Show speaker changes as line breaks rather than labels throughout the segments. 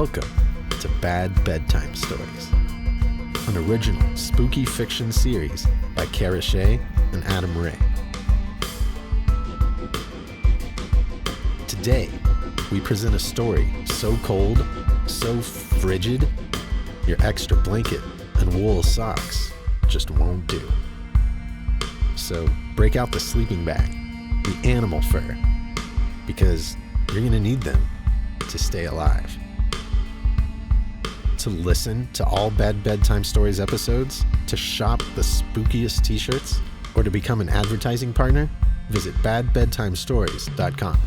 Welcome to Bad Bedtime Stories, an original spooky fiction series by Kara Shea and Adam Ray. Today, we present a story so cold, so frigid, your extra blanket and wool socks just won't do. So break out the sleeping bag, the animal fur, because you're going to need them to stay alive. To listen to all Bad Bedtime Stories episodes, to shop the spookiest t-shirts, or to become an advertising partner, visit badbedtimestories.com.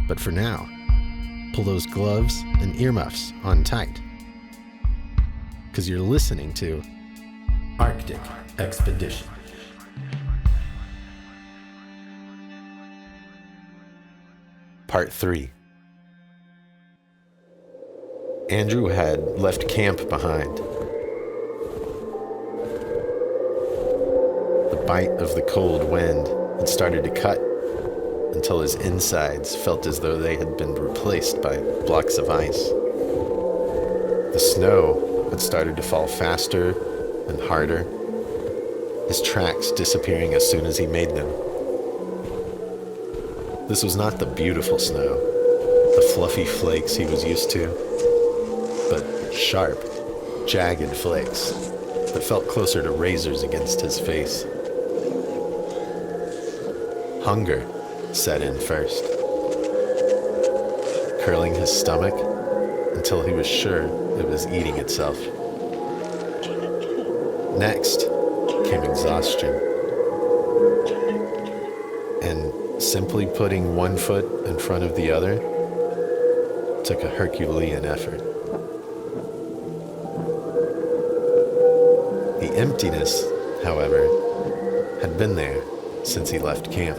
But for now, pull those gloves and earmuffs on tight, because you're listening to Arctic Expedition. Part 3. Andrew had left camp behind. The bite of the cold wind had started to cut until his insides felt as though they had been replaced by blocks of ice. The snow had started to fall faster and harder, his tracks disappearing as soon as he made them. This was not the beautiful snow, the fluffy flakes he was used to, but sharp, jagged flakes that felt closer to razors against his face. Hunger set in first, curling his stomach until he was sure it was eating itself. Next came exhaustion, and simply putting one foot in front of the other took a Herculean effort. The emptiness, however, had been there since he left camp.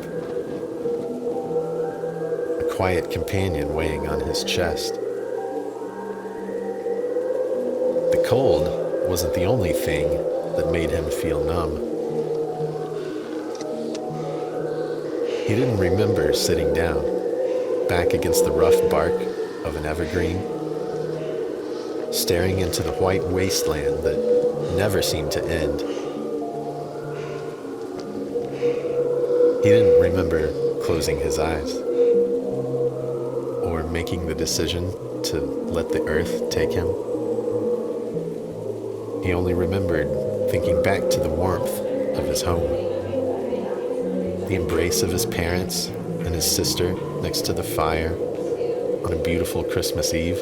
A quiet companion weighing on his chest. The cold wasn't the only thing that made him feel numb. He didn't remember sitting down, back against the rough bark of an evergreen, staring into the white wasteland that never seemed to end. He didn't remember closing his eyes, or making the decision to let the earth take him. He only remembered thinking back to the warmth of his home, the embrace of his parents and his sister next to the fire on a beautiful Christmas Eve.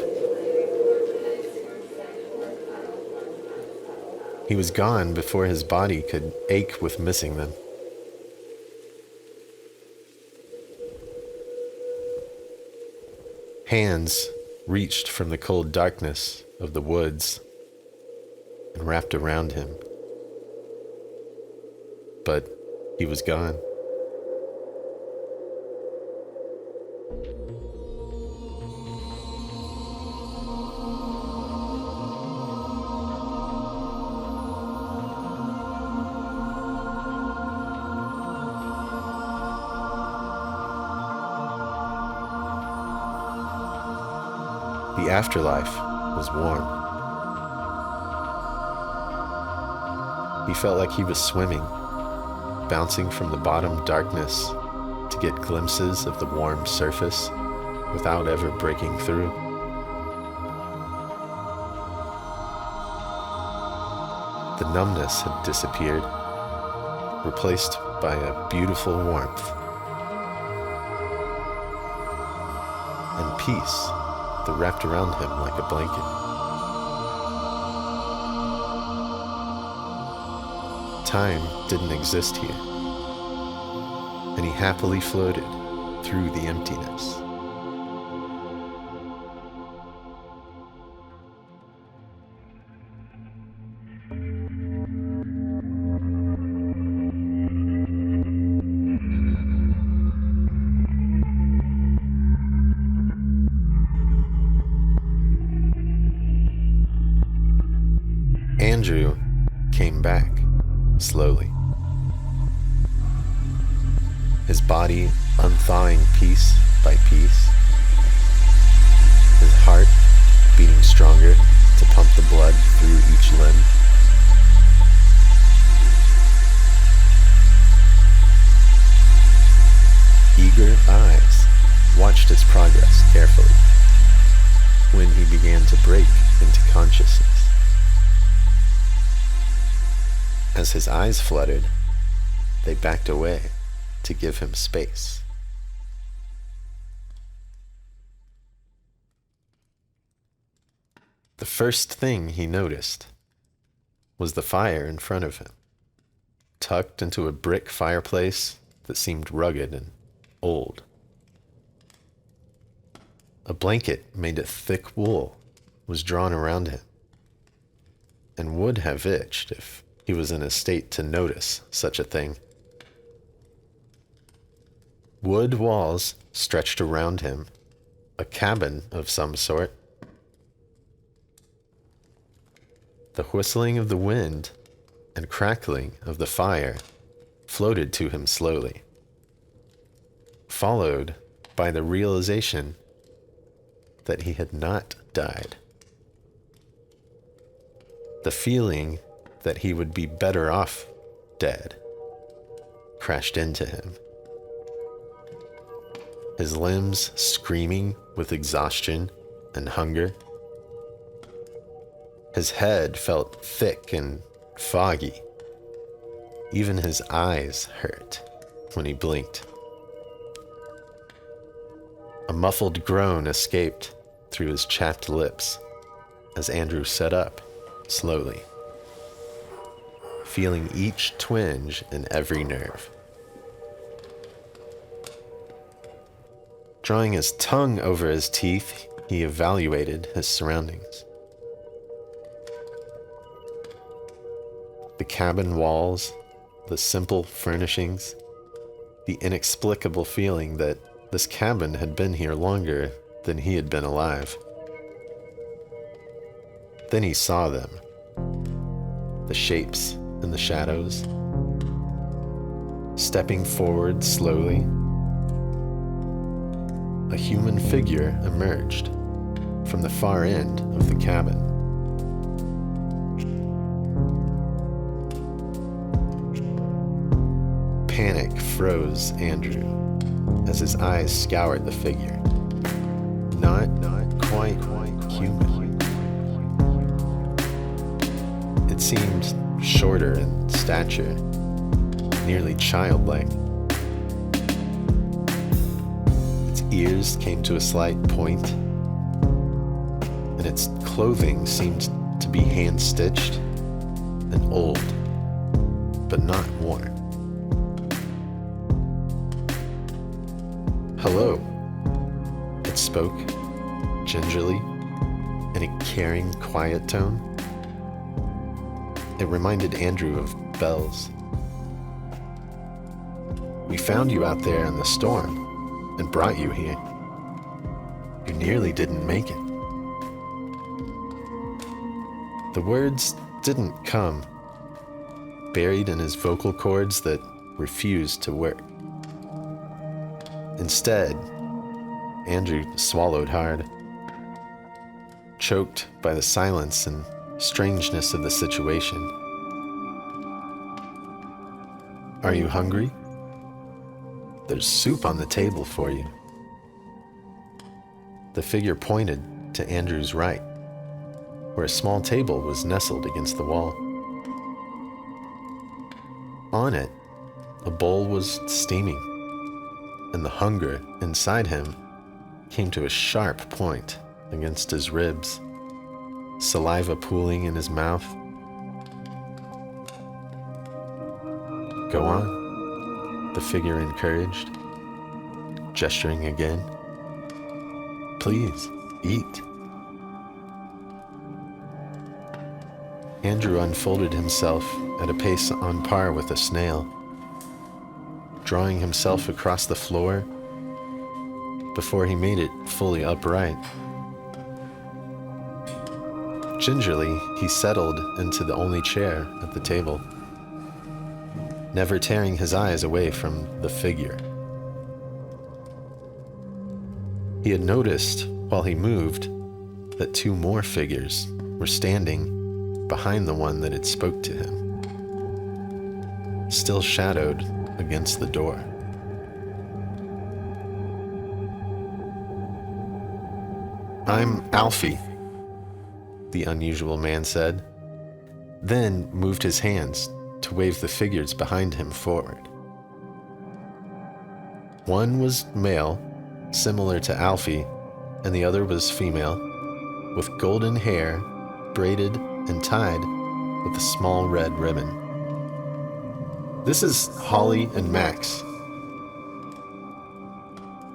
He was gone before his body could ache with missing them. Hands reached from the cold darkness of the woods and wrapped around him. But he was gone. The afterlife was warm. He felt like he was swimming, bouncing from the bottom darkness to get glimpses of the warm surface without ever breaking through. The numbness had disappeared, replaced by a beautiful warmth and peace that wrapped around him like a blanket. Time didn't exist here, and he happily floated through the emptiness. Andrew came back slowly, his body unthawing piece by piece, his heart beating stronger to pump the blood through each limb. Eager eyes watched his progress carefully when he began to break into consciousness. As his eyes fluttered, they backed away to give him space. The first thing he noticed was the fire in front of him, tucked into a brick fireplace that seemed rugged and old. A blanket made of thick wool was drawn around him, and would have itched if he was in a state to notice such a thing. Wood walls stretched around him, a cabin of some sort. The whistling of the wind and crackling of the fire floated to him slowly, followed by the realization that he had not died. The feeling that he would be better off dead crashed into him. His limbs screaming with exhaustion and hunger. His head felt thick and foggy. Even his eyes hurt when he blinked. A muffled groan escaped through his chapped lips as Andrew sat up slowly, feeling each twinge in every nerve. Drawing his tongue over his teeth, he evaluated his surroundings. The cabin walls, the simple furnishings, the inexplicable feeling that this cabin had been here longer than he had been alive. Then he saw them, the shapes and the shadows. Stepping forward slowly, a human figure emerged from the far end of the cabin. Panic froze Andrew as his eyes scoured the figure. Not quite human. It seemed shorter in stature, nearly childlike. Its ears came to a slight point, and its clothing seemed to be hand-stitched and old, but not worn. "Hello," it spoke, gingerly, in a caring, quiet tone. It reminded Andrew of bells. "We found you out there in the storm and brought you here. You nearly didn't make it." The words didn't come, buried in his vocal cords that refused to work. Instead, Andrew swallowed hard, choked by the silence and strangeness of the situation. "Are you hungry? There's soup on the table for you." The figure pointed to Andrew's right, where a small table was nestled against the wall. On it, a bowl was steaming, and the hunger inside him came to a sharp point against his ribs, saliva pooling in his mouth. "Go on," the figure encouraged, gesturing again. "Please, eat." Andrew unfolded himself at a pace on par with a snail, drawing himself across the floor before he made it fully upright. Gingerly, he settled into the only chair at the table, never tearing his eyes away from the figure. He had noticed, while he moved, that two more figures were standing behind the one that had spoke to him, still shadowed against the door. "I'm Alfie," the unusual man said, then moved his hands to wave the figures behind him forward. One was male, similar to Alfie, and the other was female, with golden hair braided and tied with a small red ribbon. "This is Holly and Max."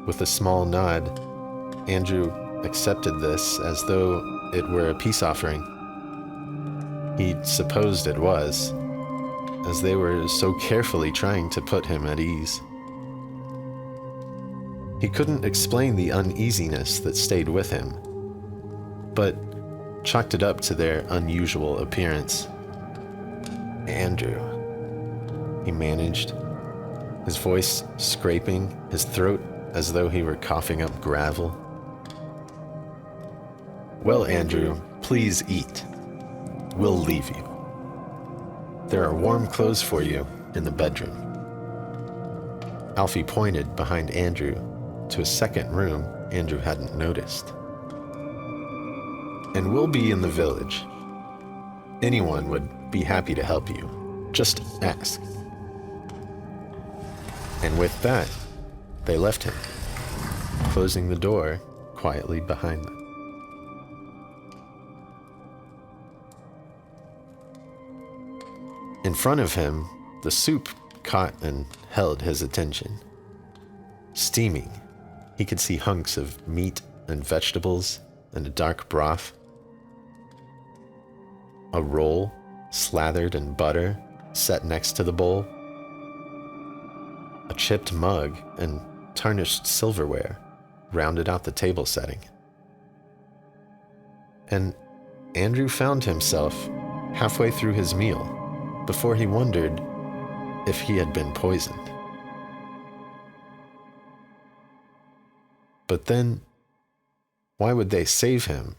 With a small nod, Andrew accepted this as though it were a peace offering. He supposed it was, as they were so carefully trying to put him at ease. He couldn't explain the uneasiness that stayed with him, but chalked it up to their unusual appearance. "Andrew," he managed, his voice scraping his throat as though he were coughing up gravel. "Well, Andrew, please eat. We'll leave you. There are warm clothes for you in the bedroom." Alfie pointed behind Andrew to a second room Andrew hadn't noticed. "And we'll be in the village. Anyone would be happy to help you. Just ask." And with that, they left him, closing the door quietly behind them. In front of him, the soup caught and held his attention. Steaming, he could see hunks of meat and vegetables and a dark broth. A roll slathered in butter set next to the bowl. A chipped mug and tarnished silverware rounded out the table setting. And Andrew found himself halfway through his meal before he wondered if he had been poisoned. But then, why would they save him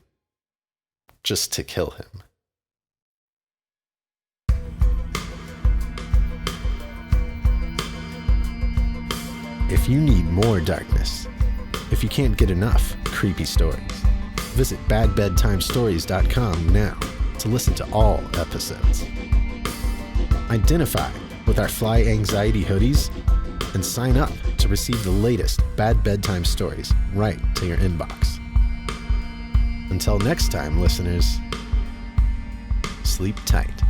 just to kill him? If you need more darkness, if you can't get enough creepy stories, visit badbedtimestories.com now to listen to all episodes. Identify with our Fly Anxiety hoodies and sign up to receive the latest Bad Bedtime Stories right to your inbox. Until next time, listeners, sleep tight.